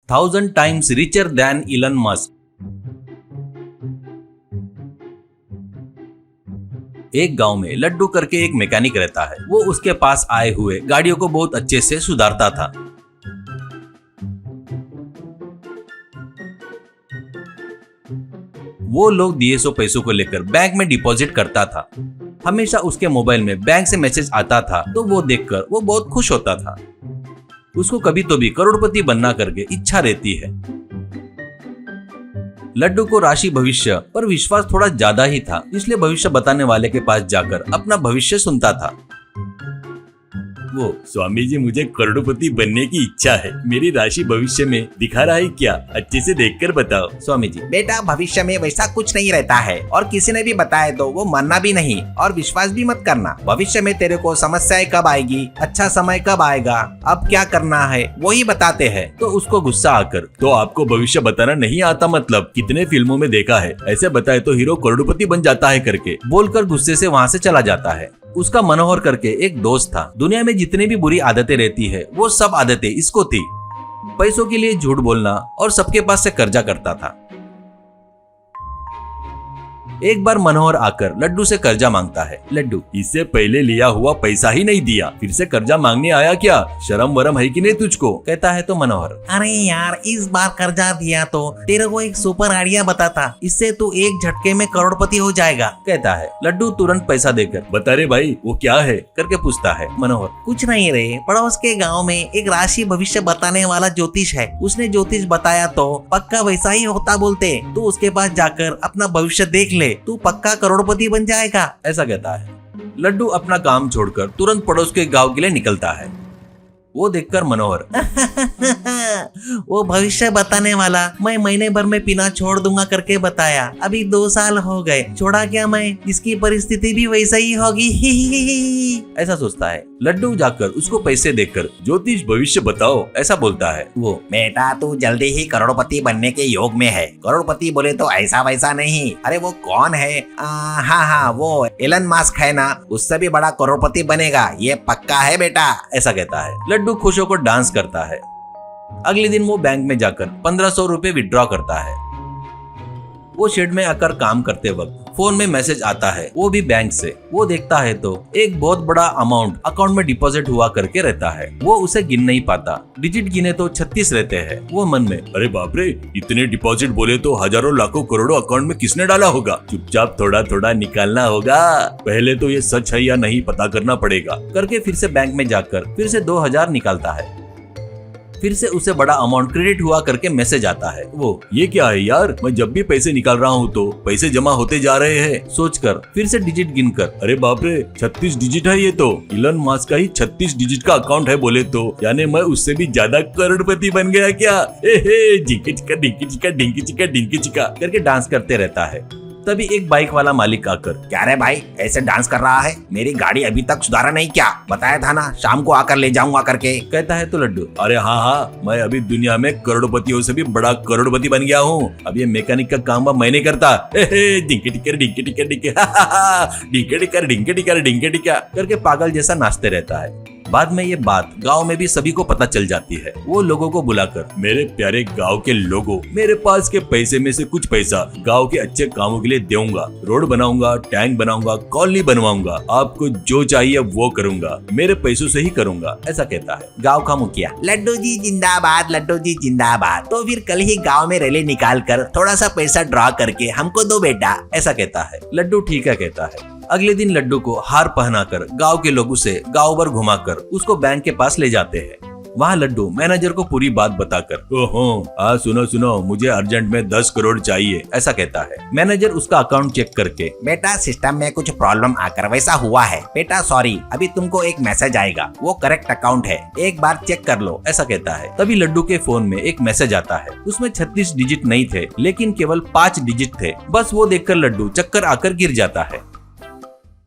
1000 times richer than Elon Musk। एक गांव में लड्डू करके एक मैकेनिक रहता है। वो उसके पास आए हुए गाड़ियों को बहुत अच्छे से सुधारता था। वो लोग दिए सौ पैसों को लेकर बैंक में डिपॉजिट करता था। हमेशा उसके मोबाइल में बैंक से मैसेज आता था तो वो देखकर वो बहुत खुश होता था। उसको कभी तो भी करोड़पति बनना करके इच्छा रहती है। लड्डू को राशि भविष्य पर विश्वास थोड़ा ज्यादा ही था, इसलिए भविष्य बताने वाले के पास जाकर अपना भविष्य सुनता था। वो, स्वामी जी मुझे करोड़पति बनने की इच्छा है, मेरी राशि भविष्य में दिखा रहा है क्या, अच्छे से देखकर बताओ। स्वामी जी, बेटा भविष्य में वैसा कुछ नहीं रहता है और किसी ने भी बताया तो वो मानना भी नहीं और विश्वास भी मत करना। भविष्य में तेरे को समस्याएं कब आएगी, अच्छा समय कब आएगा, अब क्या करना है वही बताते हैं। तो उसको गुस्सा आकर, तो आपको भविष्य बताना नहीं आता मतलब, कितने फिल्मों में देखा है, ऐसे बताए तो हीरो करोड़पति बन जाता है करके बोलकर गुस्से से वहाँ से चला जाता है। उसका मनोहर करके एक दोस्त था। दुनिया में जितनी भी बुरी आदतें रहती है वो सब आदतें इसको थी। पैसों के लिए झूठ बोलना और सबके पास से कर्जा करता था। एक बार मनोहर आकर लड्डू से कर्जा मांगता है। लड्डू, इससे पहले लिया हुआ पैसा ही नहीं दिया, फिर से कर्जा मांगने आया क्या, शर्म वरम है कि नहीं तुझको, कहता है तो मनोहर, अरे यार इस बार कर्जा दिया तो तेरे को एक सुपर आइडिया बताता, इससे तू एक झटके में करोड़पति हो जाएगा, कहता है। लड्डू तुरंत पैसा देकर, बता रे भाई वो क्या है करके पूछता है। मनोहर, कुछ नहीं रे, पड़ोस के गाँव में एक राशि भविष्य बताने वाला ज्योतिष है, उसने ज्योतिष बताया तो पक्का वैसा ही होता बोलते, तू उसके पास जाकर अपना भविष्य देख ले, तू पक्का करोड़पति बन जाएगा, ऐसा कहता है। लड्डू अपना काम छोड़कर तुरंत पड़ोस के गांव के लिए निकलता है। वो देखकर मनोहर, वो भविष्य बताने वाला मैं महीने भर में पीना छोड़ दूंगा करके बताया, अभी 2 साल हो गए, छोड़ा क्या मैं, इसकी परिस्थिति भी वैसा ही होगी, ऐसा सोचता है। लड्डू जाकर उसको पैसे देकर, ज्योतिष भविष्य बताओ, ऐसा बोलता है। वो, बेटा तू जल्दी ही करोड़पति बनने के योग में है। करोड़पति बोले तो ऐसा वैसा नहीं, अरे वो कौन है, हाँ वो एलन मस्क है ना, उससे भी बड़ा करोड़पति बनेगा, ये पक्का है बेटा, ऐसा कहता है। लड्डू खुश होकर डांस करता है। अगले दिन वो बैंक में जाकर 1500 रुपए विड्रॉ करता है। वो शेड में आकर काम करते वक्त फोन में मैसेज आता है, वो भी बैंक से। वो देखता है तो एक बहुत बड़ा अमाउंट अकाउंट में डिपॉजिट हुआ करके रहता है। वो उसे गिन नहीं पाता, डिजिट गिने तो 36 रहते हैं। वो मन में, अरे बाप रे, इतने डिपॉजिट बोले तो हजारों लाखों करोड़ों अकाउंट में किसने डाला होगा, चुपचाप थोड़ा थोड़ा निकालना होगा, पहले तो ये सच है या नहीं पता करना पड़ेगा करके फिर से बैंक में जाकर फिर से 2000 निकालता है। फिर से उसे बड़ा अमाउंट क्रेडिट हुआ करके मैसेज आता है। वो, ये क्या है यार, मैं जब भी पैसे निकाल रहा हूँ तो पैसे जमा होते जा रहे हैं, सोचकर फिर से डिजिट गिनकर, अरे बाप रे 36 डिजिट है, ये तो इलन मस्क का ही 36 डिजिट का अकाउंट है बोले तो, यानी मैं उससे भी ज्यादा करोड़पति बन गया क्या, जिंकी चिका डिंकी चिका डिंकी चिका डिंकी चिका करके डांस करते रहता है। तभी एक बाइक वाला मालिक आकर, क्या रे भाई ऐसे डांस कर रहा है, मेरी गाड़ी अभी तक सुधारा नहीं क्या, बताया था ना शाम को आकर ले जाऊंगा करके, कहता है तो लड्डू, अरे हाँ मैं अभी दुनिया में करोड़पतियों से भी बड़ा करोड़पति बन गया हूँ, अब ये मैकेनिक का काम मैं नहीं करता, डिंके टिकर डिंके टिकर डिंके डिंके टिकर डिंके टिकर डिंके टिका करके पागल जैसा नाचते रहता है। बाद में ये बात गांव में भी सभी को पता चल जाती है। वो लोगों को बुलाकर, मेरे प्यारे गांव के लोगों, मेरे पास के पैसे में से कुछ पैसा गांव के अच्छे कामों के लिए दूंगा, रोड बनाऊंगा, टैंक बनाऊंगा, कॉलोनी बनवाऊंगा, आपको जो चाहिए वो करूंगा, मेरे पैसों से ही करूंगा, ऐसा कहता है गांव का मुखिया। लड्डू जी जिंदाबाद, लड्डू जी जिंदाबाद, तो फिर कल ही गाँव में रैली निकाल कर थोड़ा सा पैसा ड्रॉ करके हमको दो बेटा, ऐसा कहता है। लड्डू ठीक है कहता है। अगले दिन लड्डू को हार पहनाकर गांव के लोग उसे गांव भर घुमाकर उसको बैंक के पास ले जाते हैं। वहाँ लड्डू मैनेजर को पूरी बात बताकर, ओहो सुनो मुझे अर्जेंट में 10 करोड़ चाहिए, ऐसा कहता है। मैनेजर उसका अकाउंट चेक करके, बेटा सिस्टम में कुछ प्रॉब्लम आकर वैसा हुआ है बेटा, सॉरी, अभी तुमको एक मैसेज आएगा, वो करेक्ट अकाउंट है, एक बार चेक कर लो, ऐसा कहता है। तभी लड्डू के फोन में एक मैसेज आता है, उसमें 36 डिजिट नहीं थे लेकिन केवल 5 डिजिट थे। बस वो देखकर लड्डू चक्कर आकर गिर जाता है।